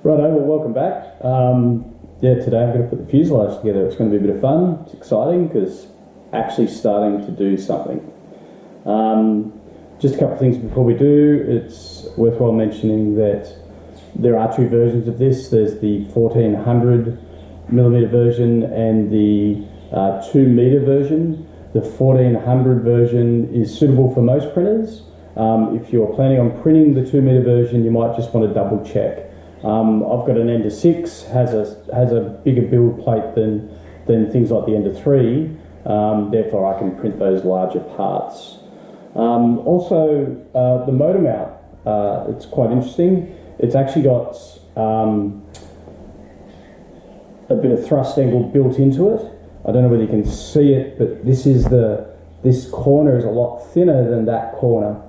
Righto, well, welcome back. Today I'm going to put the fuselage together. It's going to be a bit of fun. It's exciting because actually starting to do something. Just a couple of things before we do. It's worthwhile mentioning that there are two versions of this. There's the 1400mm version and the 2 metre version. The 1400 version is suitable for most printers. If you're planning on printing the 2 metre version, you might just want to double check. I've got an Ender 6, has a bigger build plate than things like the Ender 3, therefore I can print those larger parts. Also, the motor mount, it's quite interesting. It's actually got a bit of thrust angle built into it. I don't know whether you can see it, but this corner is a lot thinner than that corner.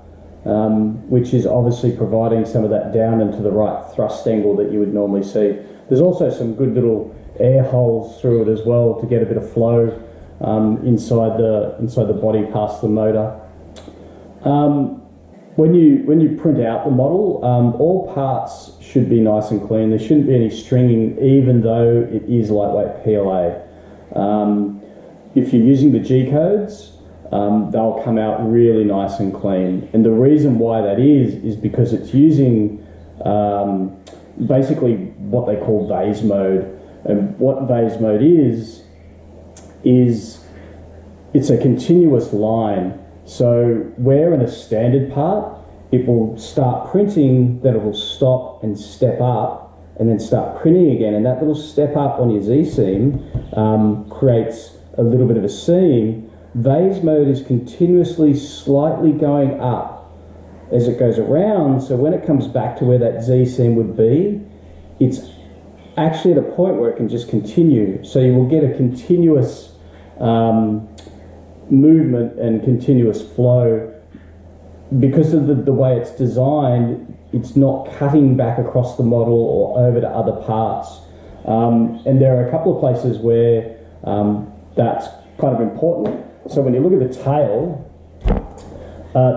Which is obviously providing some of that down and to the right thrust angle that you would normally see. There's also some good little air holes through it as well to get a bit of flow inside the body past the motor. When you print out the model, all parts should be nice and clean. There shouldn't be any stringing, even though it is lightweight PLA. If you're using the G codes, they'll come out really nice and clean. And the reason why that is because it's using basically what they call vase mode. And what vase mode is it's a continuous line. So where in a standard part, it will start printing, then it will stop and step up and then start printing again. And that little step up on your Z-seam creates a little bit of a seam. Vase mode is continuously slightly going up as it goes around, so when it comes back to where that Z-seam would be, it's actually at a point where it can just continue. So you will get a continuous movement and continuous flow. Because of the way it's designed, it's not cutting back across the model or over to other parts. And there are a couple of places where that's kind of important. So when you look at the tail,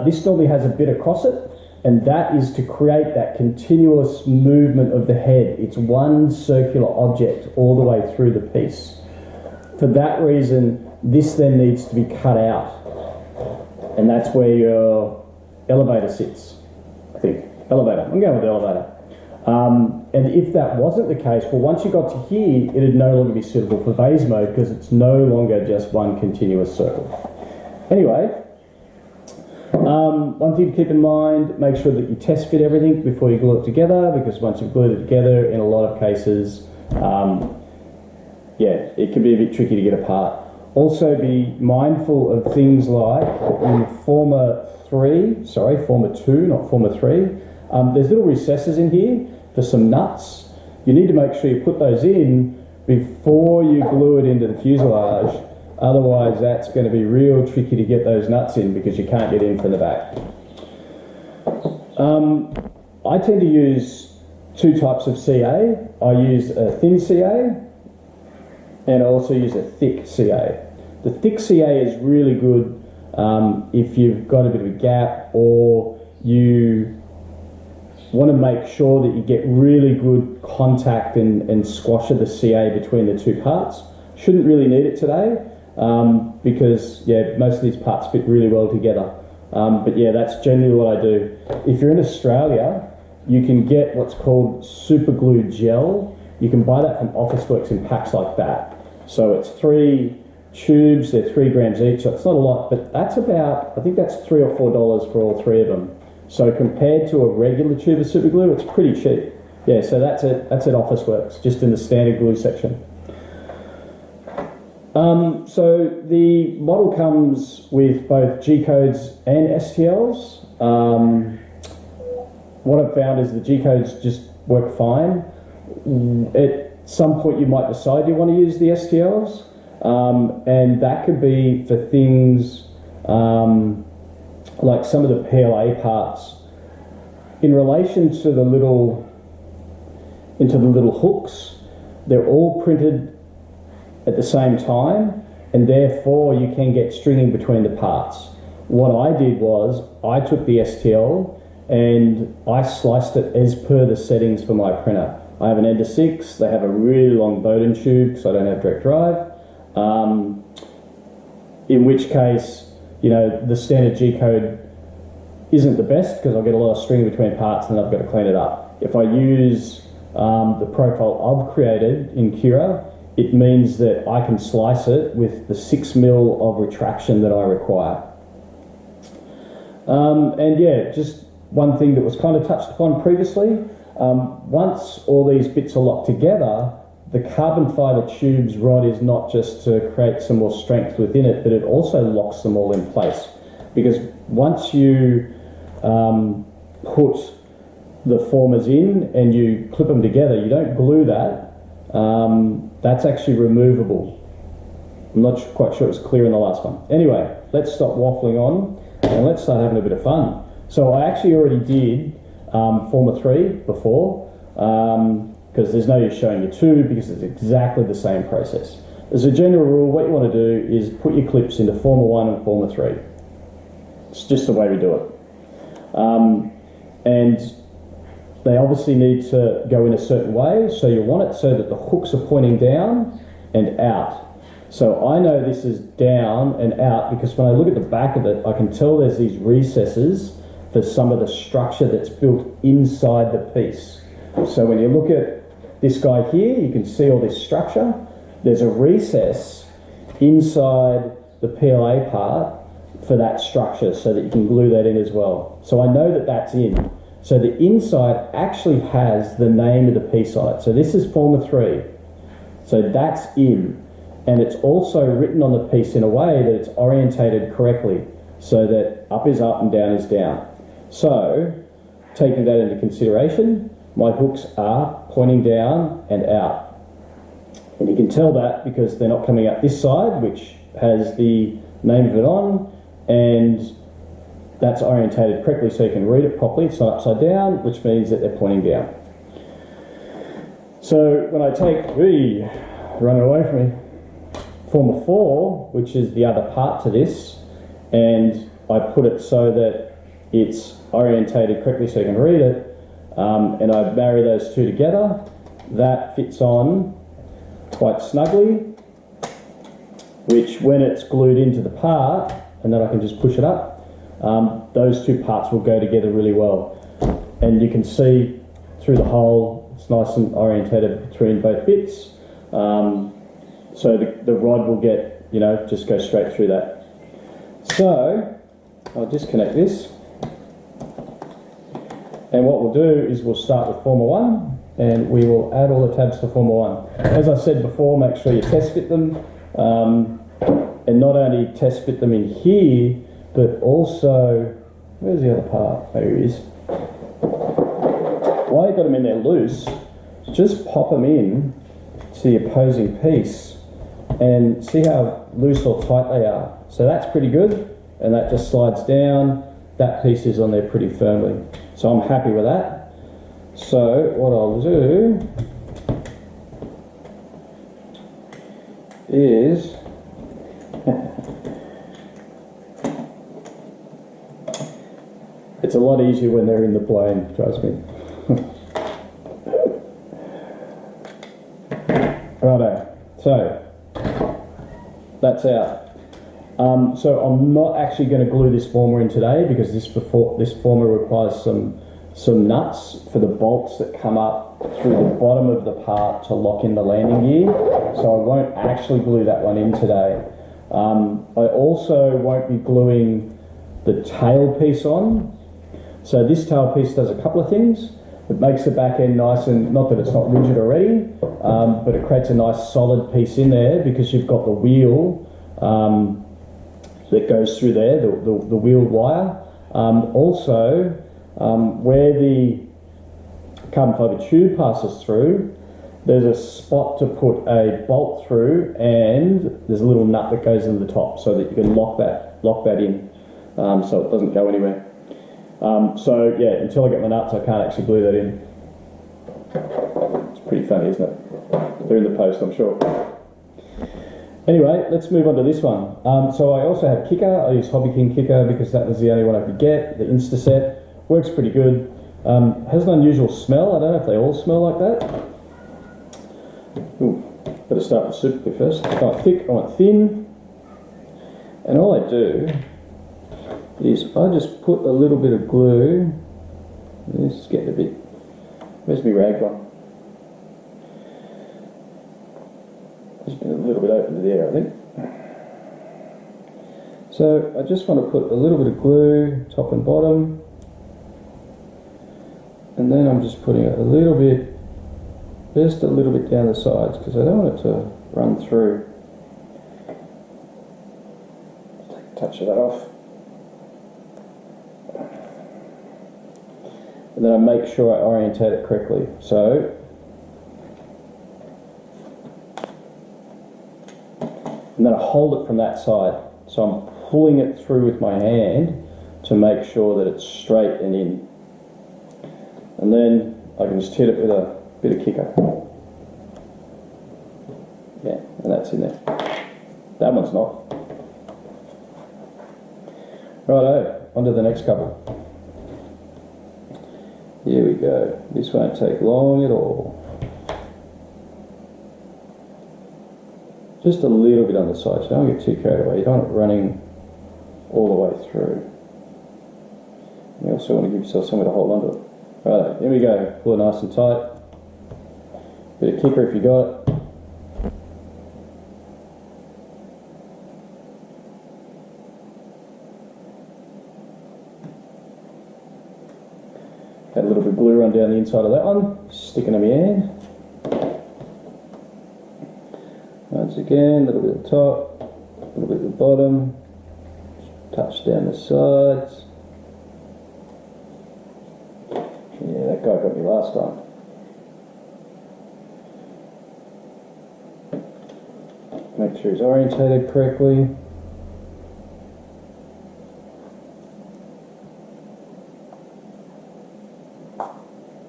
this normally has a bit across it, and that is to create that continuous movement of the head. It's one circular object all the way through the piece. For that reason, this then needs to be cut out, and that's where your elevator sits, I think. Elevator, I'm going with elevator. And if that wasn't the case, well, once you got to here, it'd no longer be suitable for vase mode because it's no longer just one continuous circle. Anyway, one thing to keep in mind, make sure that you test fit everything before you glue it together, because once you've glued it together, in a lot of cases, it can be a bit tricky to get apart. Also be mindful of things like in Forma 2, not Forma 3, there's little recesses in here for some nuts. You need to make sure you put those in before you glue it into the fuselage. Otherwise, that's going to be real tricky to get those nuts in because you can't get in from the back. I tend to use two types of CA. I use a thin CA and I also use a thick CA. The thick CA is really good if you've got a bit of a gap or you want to make sure that you get really good contact and squash of the CA between the two parts. Shouldn't really need it today because most of these parts fit really well together. But that's generally what I do. If you're in Australia, you can get what's called super glue gel. You can buy that from Officeworks in packs like that. So it's 3 tubes, they're 3 grams each, so it's not a lot, but that's about, I think that's $3 or $4 for all 3 of them. So compared to a regular tube of super glue, it's pretty cheap. Yeah, so that's at Officeworks, just in the standard glue section. So the model comes with both G codes and STLs. What I've found is the G codes just work fine. At some point you might decide you want to use the STLs, and that could be for things like some of the PLA parts. In relation to the little hooks, they're all printed at the same time, and therefore you can get stringing between the parts. What I did was I took the STL and I sliced it as per the settings for my printer. I have an Ender 6, they have a really long Bowden tube, so I don't have direct drive. In which case, you know, the standard G-code isn't the best because I'll get a lot of string between parts and then I've got to clean it up. If I use the profile I've created in Cura, it means that I can slice it with the 6mm of retraction that I require. And yeah, just one thing that was kind of touched upon previously, once all these bits are locked together, the carbon fibre tube's rod is not just to create some more strength within it, but it also locks them all in place. Because once you put the formers in and you clip them together, you don't glue that. That's actually removable. I'm not quite sure it was clear in the last one. Anyway, let's stop waffling on and let's start having a bit of fun. So I actually already did Former 3 before, because there's no use showing you 2 because it's exactly the same process. As a general rule, what you want to do is put your clips into Former 1 and Former 3. It's just the way we do it. And they obviously need to go in a certain way, so you want it so that the hooks are pointing down and out. So I know this is down and out because when I look at the back of it, I can tell there's these recesses for some of the structure that's built inside the piece. So when you look at this guy here, you can see all this structure. There's a recess inside the PLA part for that structure so that you can glue that in as well. So I know that that's in. So the inside actually has the name of the piece on it. So this is Former 3. So that's in. And it's also written on the piece in a way that it's orientated correctly so that up is up and down is down. So, taking that into consideration, my hooks are pointing down and out. And you can tell that because they're not coming out this side, which has the name of it on, and that's orientated correctly so you can read it properly. It's not upside down, which means that they're pointing down. So when I take, running away from me, Former 4, which is the other part to this, and I put it so that it's orientated correctly so you can read it, and I marry those two together, that fits on quite snugly, which when it's glued into the part, and then I can just push it up, those two parts will go together really well. And you can see through the hole, it's nice and orientated between both bits. So the rod will get, you know, just go straight through that. So I'll disconnect this. And what we'll do is we'll start with Former 1 and we will add all the tabs to Former 1. As I said before, make sure you test fit them. And not only test fit them in here, but also, where's the other part? There he is. While you've got them in there loose, just pop them in to the opposing piece and see how loose or tight they are. So that's pretty good, and that just slides down. That piece is on there pretty firmly. So I'm happy with that. So what I'll do is it's a lot easier when they're in the plane, trust me. Righto, so that's out. So I'm not actually going to glue this former in today because this former requires some nuts for the bolts that come up through the bottom of the part to lock in the landing gear. So I won't actually glue that one in today. I also won't be gluing the tail piece on. So this tail piece does a couple of things. It makes the back end nice and, not that it's not rigid already, but it creates a nice solid piece in there because you've got the wheel that goes through there, the wheeled wire. Also, where the carbon fibre tube passes through, there's a spot to put a bolt through, and there's a little nut that goes in the top so that you can lock that in, so it doesn't go anywhere. So yeah, until I get my nuts, I can't actually glue that in. It's pretty funny, isn't it? They're in the post, I'm sure. Anyway, let's move on to this one. So I also have Kicker. I use Hobby King Kicker because that was the only one I could get. The Instaset works pretty good. Has an unusual smell. I don't know if they all smell like that. got to start with super glue first. I want thick, I want thin. And all I do is I just put a little bit of glue. This is getting a bit, where's my rag gone? Just been a little bit open to the air, I think. So I just want to put a little bit of glue, top and bottom. And then I'm just putting it a little bit, just a little bit down the sides, because I don't want it to run through. Take a touch of that off. And then I make sure I orientate it correctly. So, and then I hold it from that side. So I'm pulling it through with my hand to make sure that it's straight and in. And then I can just hit it with a bit of kicker. Yeah, and that's in there. That one's not. Righto, on to the next couple. Here we go. This won't take long at all. Just a little bit on the side, so don't get too carried away. You don't want it running all the way through. You also want to give yourself somewhere to hold onto it. Right, here we go. Pull it nice and tight. Bit of kicker if you got it. Had a little bit of glue run down the inside of that one. Sticking to my hand. Once again, a little bit at the top, a little bit at the bottom. Touch down the sides. Yeah, that guy got me last time. Make sure he's orientated correctly.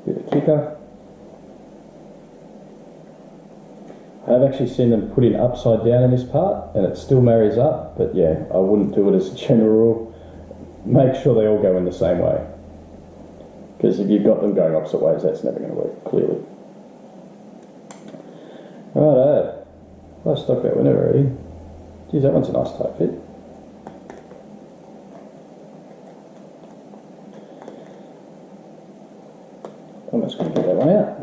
Bit of kicker. I've actually seen them put it upside down in this part and it still marries up, but yeah, I wouldn't do it as a general rule. Make sure they all go in the same way. Because if you've got them going opposite ways, that's never going to work, clearly. Righto. I'll stock that window already. Geez, that one's a nice tight fit. I'm just going to get that one out.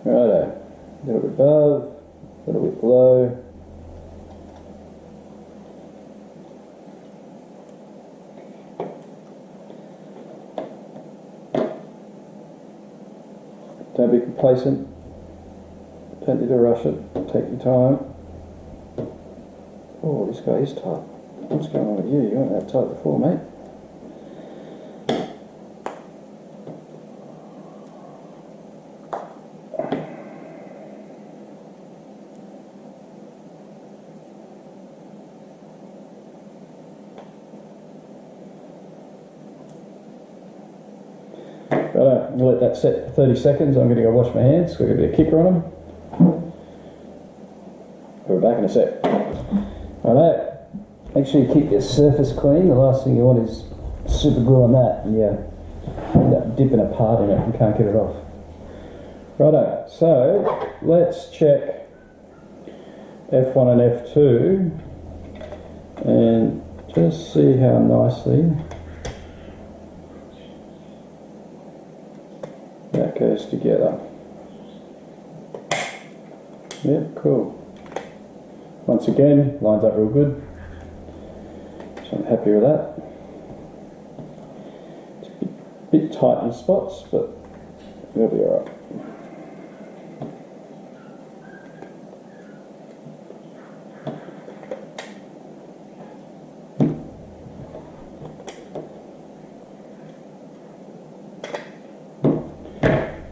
Righto. A little bit above, a little bit below. Don't be complacent. Don't need to rush it. Take your time. Oh, this guy is tight. What's going on with you? You weren't that tight before, mate. Righto, I'm going to let that set for 30 seconds. I'm going to go wash my hands. We've got a bit of kicker on them. We're back in a sec. Righto. Make sure you keep your surface clean. The last thing you want is super glue on that and you end up dipping a part in it and can't get it off. Righto, so let's check F1 and F2 and just see how nicely that goes together. Yep, cool. Once again, lines up real good. So I'm happy with that. It's a bit tight in spots, but it'll be alright.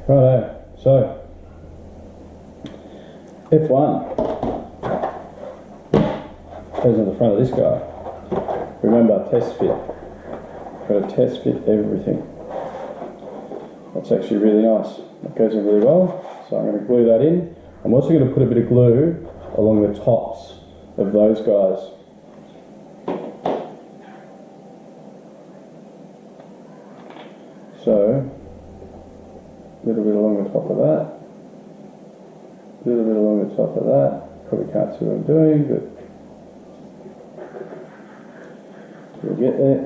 Righto, so F1 goes on the front of this guy. Remember, test fit. Got to test fit everything. That's actually really nice. That goes in really well. So I'm going to glue that in. I'm also going to put a bit of glue along the tops of those guys. So little bit along the top of that. A little bit along the top of that. Probably can't see what I'm doing, but we'll get there.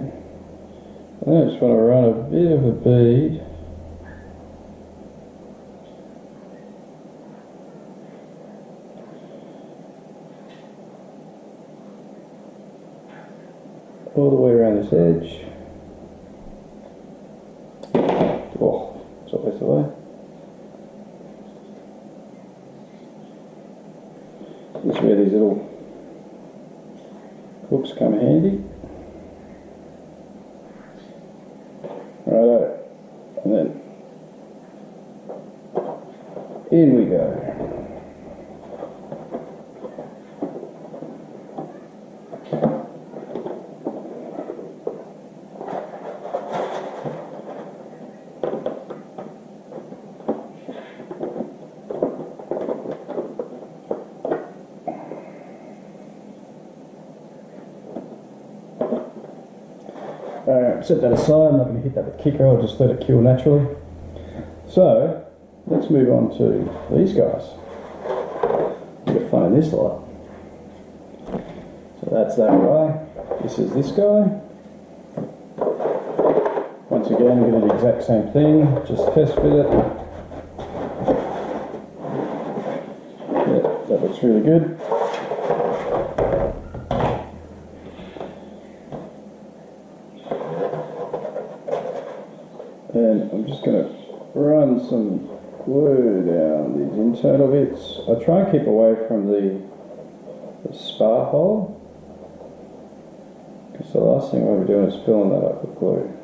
And I just want to run a bit of a bead all the way around this edge. Oh, it's always the way. This is where these little hooks come handy. Righto, and then in we go. Alright, set that aside. I'm not going to hit that with kicker, I'll just let it cure naturally. So, let's move on to these guys. Get fun in this lot. So that's that guy. This is this guy. Once again, I'm going to do the exact same thing, just test with it. Yeah, that looks really good. And I'm just going to run some glue down these internal bits. I try and keep away from the spar hole, because the last thing I'll be doing is filling that up with glue.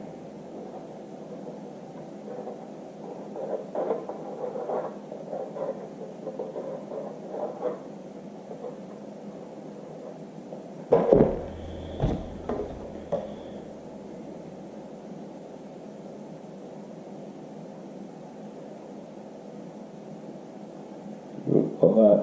Like that.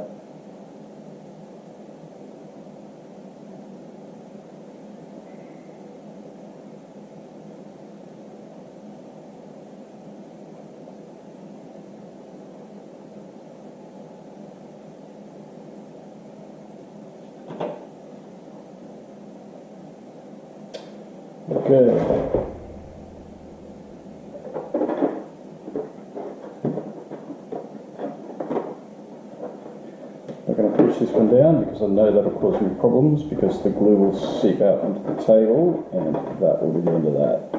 Okay. I'm going to push this one down because I know that'll cause me problems, because the glue will seep out into the table, and that will be the end of that.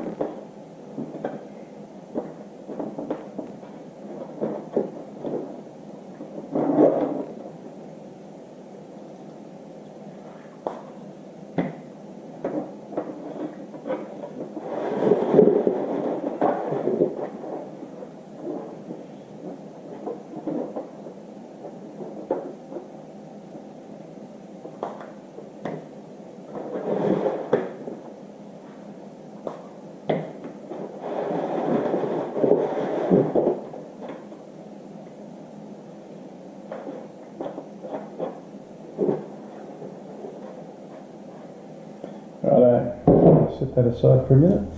Righto, set that aside for a minute.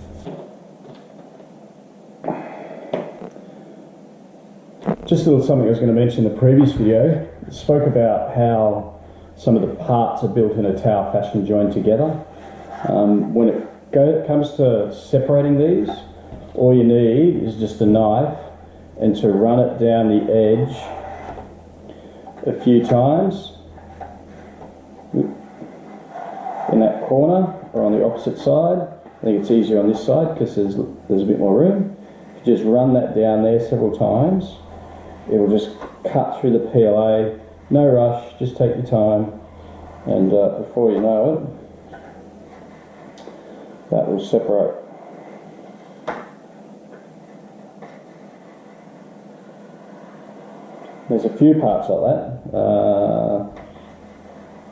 Just a little something I was going to mention in the previous video. I spoke about how some of the parts are built in a tower fashion joined together. When it comes to separating these, all you need is just a knife and to run it down the edge a few times in that corner or on the opposite side. I think it's easier on this side because there's a bit more room. If you just run that down there several times, it will just cut through the PLA. No rush, just take your time, and before you know it, that will separate. There's a few parts like that.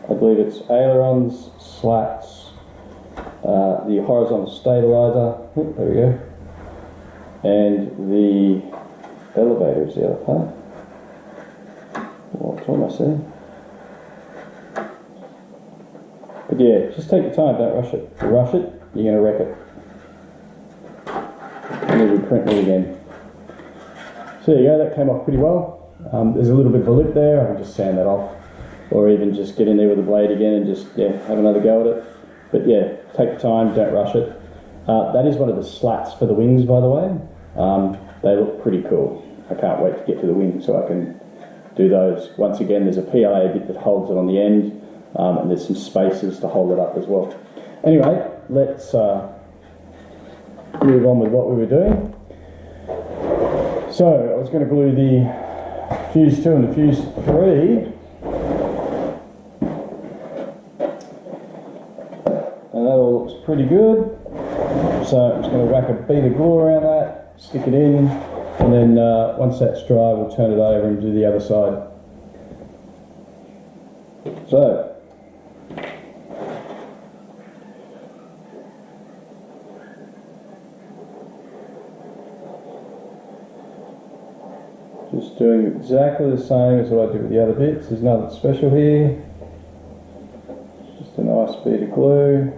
I believe it's ailerons, slats, the horizontal stabilizer, there we go, and the elevator is the other part. Well, it's almost there. But yeah, just take your time, don't rush it. If you rush it, you're going to wreck it. And then we print it again. So there you go, that came off pretty well. There's a little bit of a lip there, I can just sand that off, or even just get in there with the blade again and just have another go at it. But yeah, take your time, don't rush it. That is one of the slats for the wings, by the way. They look pretty cool. I can't wait to get to the wing so I can do those. Once again, there's a PLA bit that holds it on the end, and there's some spacers to hold it up as well. Anyway, let's move on with what we were doing. So I was going to glue the fuse 2 and the fuse 3, and that all looks pretty good. So I'm just going to whack a bead of glue around that, stick it in, and then once that's dry we'll turn it over and do the other side. So just doing exactly the same as what I did with the other bits. There's nothing special here. Just a nice bead of glue.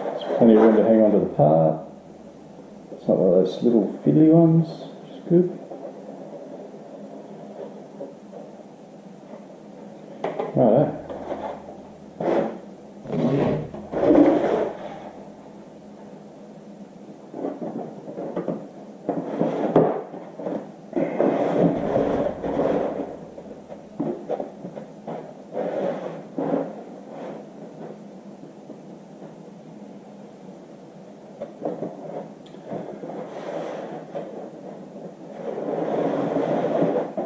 There's plenty of room to hang onto the part. It's not one of those little fiddly ones, which is good. Righto.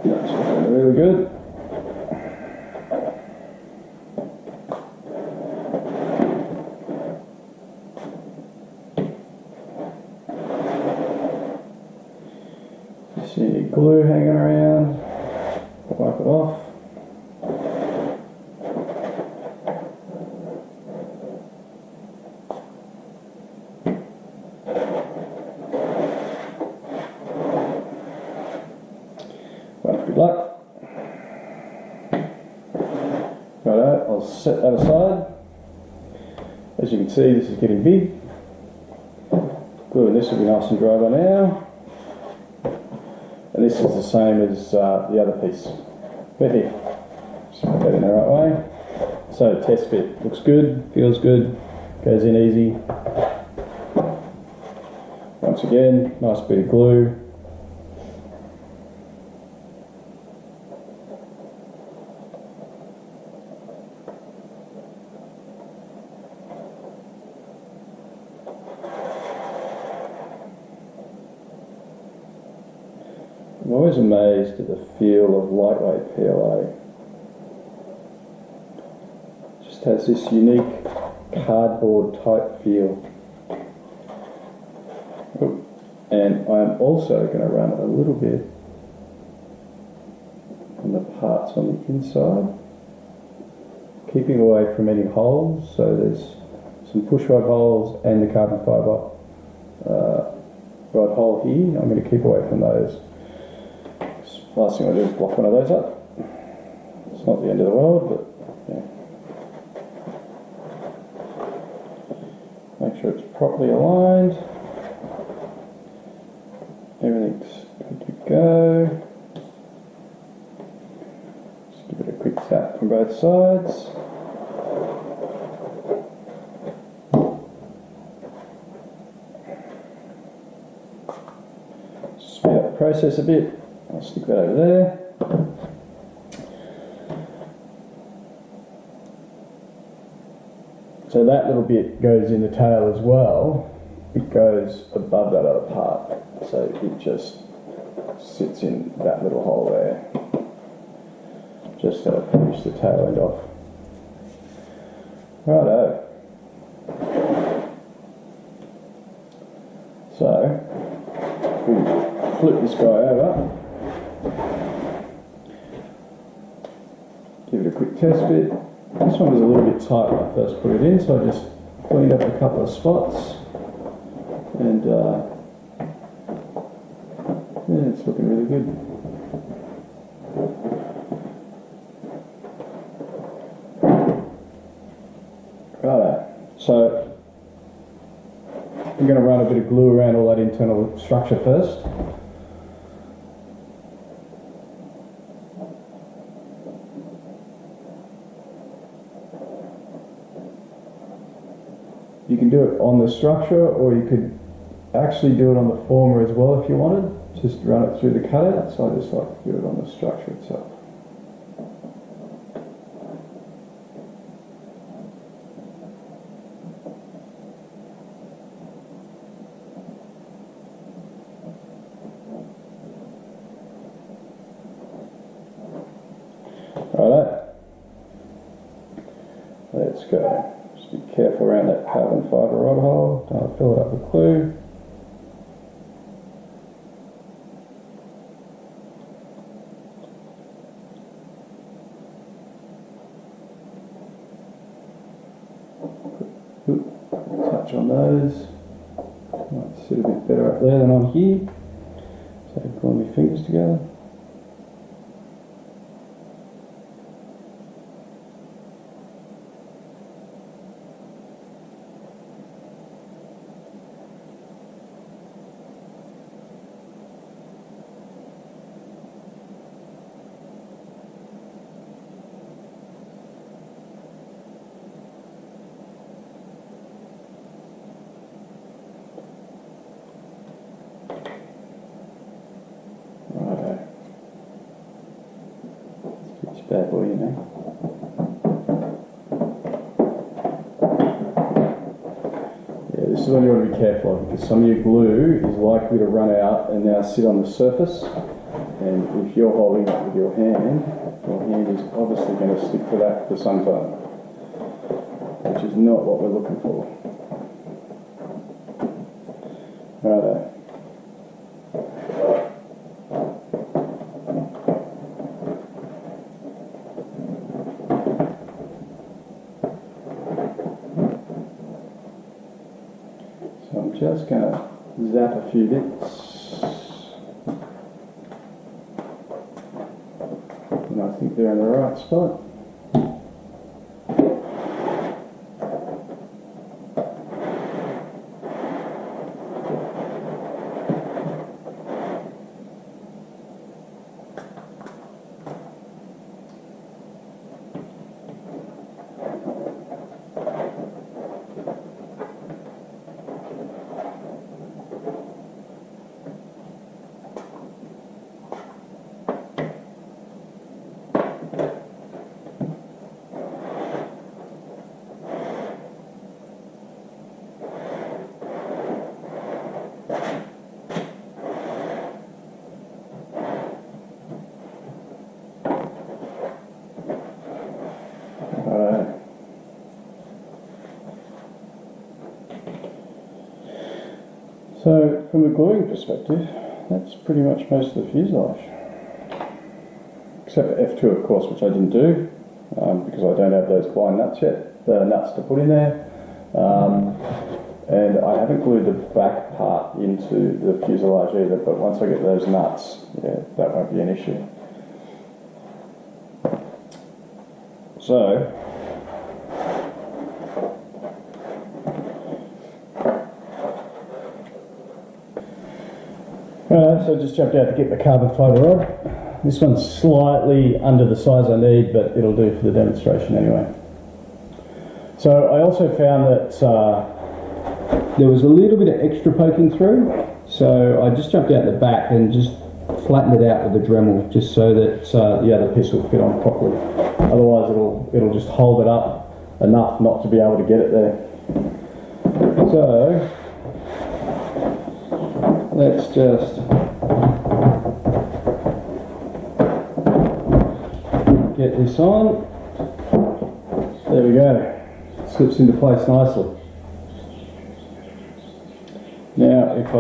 That's looking really good. See any glue hanging around, wipe it off. Well, good luck. Righto, I'll set that aside. As you can see, this is getting big. Glue, and this will be nice and dry by now. And this is the same as the other piece. But here, just put that in the right way. So test fit, looks good, feels good, goes in easy. Once again, nice bit of glue. I'm always amazed at the feel of lightweight PLA. It just has this unique cardboard type feel. And I'm also going to run a little bit on the parts on the inside, keeping away from any holes. So there's some push rod holes and the carbon fibre rod hole here. I'm going to keep away from those. Last thing I do is block one of those up. It's not the end of the world, but yeah. Make sure it's properly aligned. Everything's good to go. Just give it a quick tap from both sides. Speed up the process a bit. I'll stick that over there. So that little bit goes in the tail as well. It goes above that other part. So it just sits in that little hole there. Just to finish the tail end off. Righto. So, we flip this guy over. Give it a quick test bit. This one was a little bit tight when I first put it in, so I just cleaned up a couple of spots, and yeah, it's looking really good. Righto, so I'm going to run a bit of glue around all that internal structure first. You can do it on the structure, or you could actually do it on the former as well if you wanted. Just run it through the cutout, so I just like to do it on the structure itself. Righto. Let's go. Just be careful around that carbon fibre rod hole. Don't fill it up with glue. Touch on those. Might sit a bit better up there than on here. So pull my fingers together. Bad boy, you know. Yeah, this is what you want to be careful of, because some of your glue is likely to run out and now sit on the surface, and if you're holding it with your hand is obviously going to stick to that for some time, which is not what we're looking for. Righto. So I'm just going to zap a few bits, and I think they're in the right spot. So from a gluing perspective, that's pretty much most of the fuselage. Except for F2 of course, which I didn't do, because I don't have those blind nuts yet, the nuts to put in there. And I haven't glued the back part into the fuselage either, but once I get those nuts, yeah, that won't be an issue. So, so I just jumped out to get the carbon fibre rod. This one's slightly under the size I need, but it'll do for the demonstration anyway. So I also found that there was a little bit of extra poking through, so I just jumped out the back and just flattened it out with the Dremel, just so that the other piece will fit on properly. Otherwise it'll just hold it up enough not to be able to get it there. So let's just get this on. There we go. Slips into place nicely. Now if I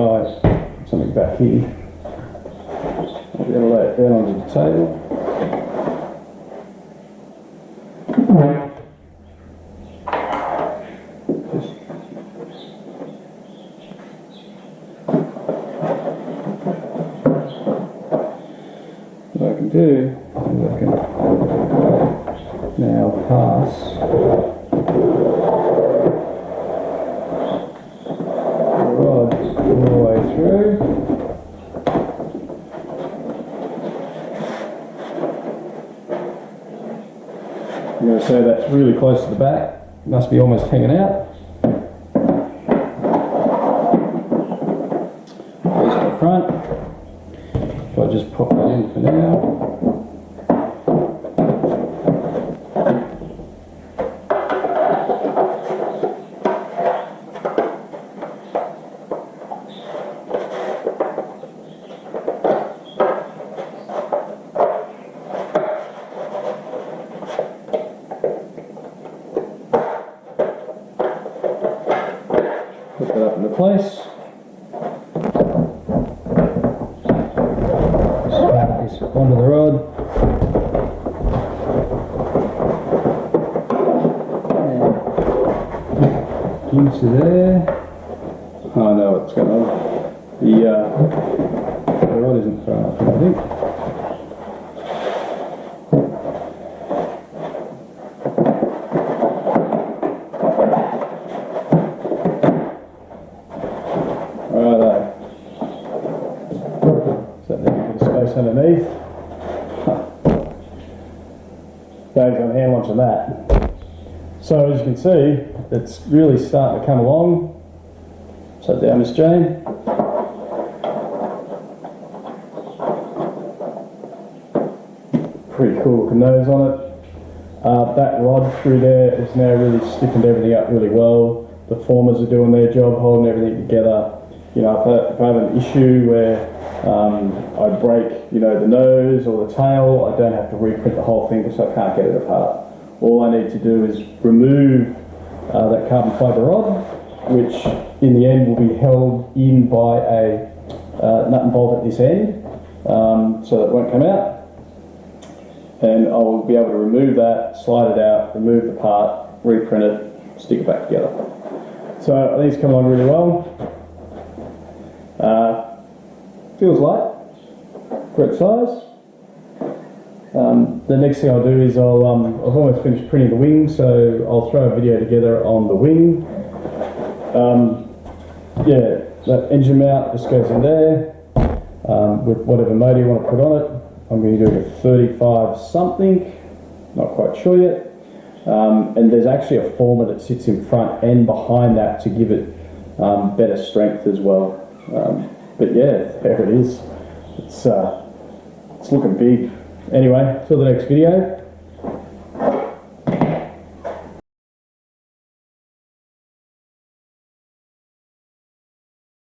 put something back here, I'll be able to lay it down onto the table. what I can do is I can now pass the rod all the way through. I'm going to say that's really close to the back, must be almost hanging out. There's the front. If I just pop that in for now. Put that up into place. Slide this onto the rod. And into there. Oh, I know what's going on. The rod isn't far enough, I think. So there's a bit of space underneath. Dave's on hand launching that. So as you can see, it's really starting to come along. So down Miss Jane. Pretty cool looking nose on it. That rod through there is now really stiffened everything up really well. The formers are doing their job, holding everything together. You know, if I have an issue where I break, you know, the nose or the tail, I don't have to reprint the whole thing because I can't get it apart. All I need to do is remove that carbon fibre rod, which in the end will be held in by a nut and bolt at this end, so that it won't come out. And I will be able to remove that, slide it out, remove the part, reprint it, stick it back together. So I think it's come along really well. Feels light for its size. The next thing I'll do is I've almost finished printing the wing, so I'll throw a video together on the wing. Yeah, that engine mount just goes in there with whatever motor you want to put on it. I'm going to do a 35 something, not quite sure yet. And there's actually a former that sits in front and behind that to give it better strength as well. But yeah, there it is. It's looking big. Anyway, till the next video.